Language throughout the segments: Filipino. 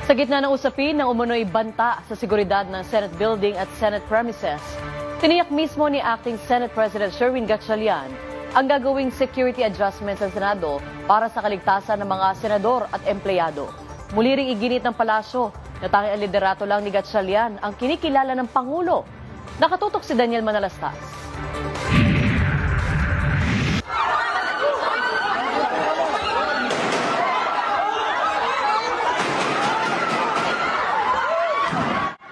Sa gitna ng usapin na umunoy banta sa seguridad ng Senate building at Senate premises, tiniyak mismo ni Acting Senate President Sherwin Gatchalian ang gagawing security adjustments sa Senado para sa kaligtasan ng mga senador at empleyado. Muli ring iginit ng palasyo na tanging ang liderato lang ni Gatchalian ang kinikilala ng Pangulo. Nakatutok si Daniel Manalastas.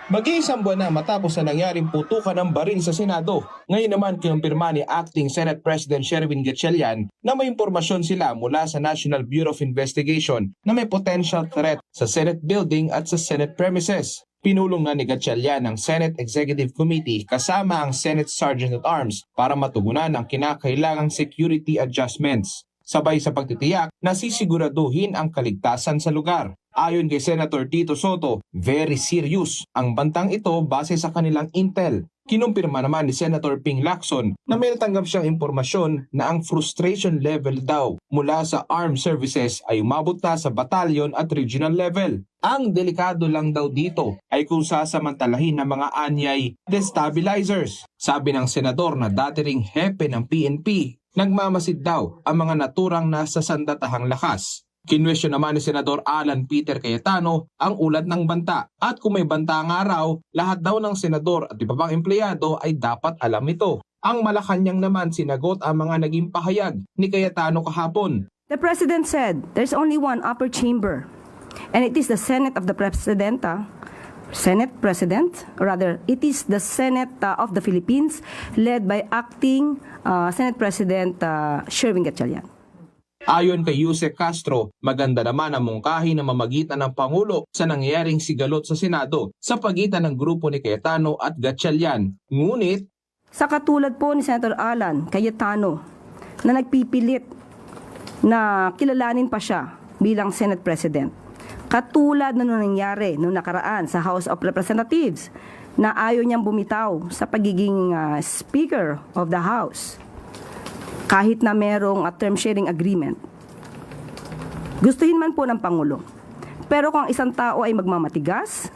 Mag-iisang buwan na matapos na nangyaring putukan ng baril sa Senado. Ngayon naman kinumpirma ni Acting Senate President Sherwin Gatchalian na may impormasyon sila mula sa National Bureau of Investigation na may potential threat sa Senate building at sa Senate premises. Pinulong na ni Gatchalian ang Senate Executive Committee kasama ang Senate Sergeant-at-Arms para matugunan ang kinakailangang security adjustments. Sabay sa pagtitiyak na sisiguraduhin ang kaligtasan sa lugar. Ayon kay Senator Tito Soto, very serious ang bantang ito base sa kanilang intel. Kinumpirma naman ni Senator Ping Lacson na may natanggap siyang impormasyon na ang frustration level daw mula sa armed services ay umabot na sa battalion at regional level. Ang delikado lang daw dito ay kung sasamantalahin ng mga anyay destabilizers. Sabi ng senador na dati ring hepe ng PNP, nagmamasid daw ang mga naturang nasa sandatahang lakas. Kinwestiyon naman ni Senador Alan Peter Cayetano ang ulat ng banta at kung may banta nga raw, lahat daw ng senador at iba pang empleyado ay dapat alam ito. Ang Malacanang naman sinagot ang mga naging pahayag ni Cayetano kahapon. The President said there's only one upper chamber and it is the Senate of the Senate President, or rather it is the Senate of the Philippines led by Acting Senate President Sherwin Gatchalian. Ayon kay Yusek Castro, maganda naman ang mungkahi na mamagitan ng Pangulo sa nangyayaring sigalot sa Senado sa pagitan ng grupo ni Cayetano at Gatchalian. Ngunit, sa katulad po ni Senator Alan Cayetano na nagpipilit na kilalanin pa siya bilang Senate President, katulad na nangyari noong nakaraan sa House of Representatives na ayaw niyang bumitaw sa pagiging Speaker of the House kahit na merong term sharing agreement. Gustuhin man po ng Pangulo. Pero kung isang tao ay magmamatigas,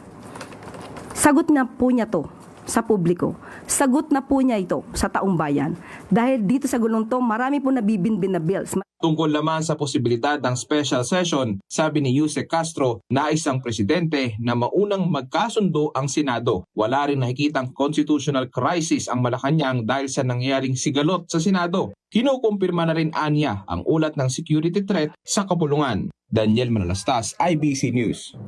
sagot na po niya to sa publiko. Sagot na po niya ito sa taong bayan. Dahil dito sa gulong to, marami po nabibinbin na bills. tungkol naman sa posibilidad ng special session, sabi ni Yusek Castro na isang presidente na maunang magkasundo ang Senado. Wala rin nakikitang constitutional crisis ang Malacanang dahil sa nangyaring sigalot sa Senado. Kinukumpirma na rin anya ang ulat ng security threat sa kapulungan. Daniel Manalastas, IBC News.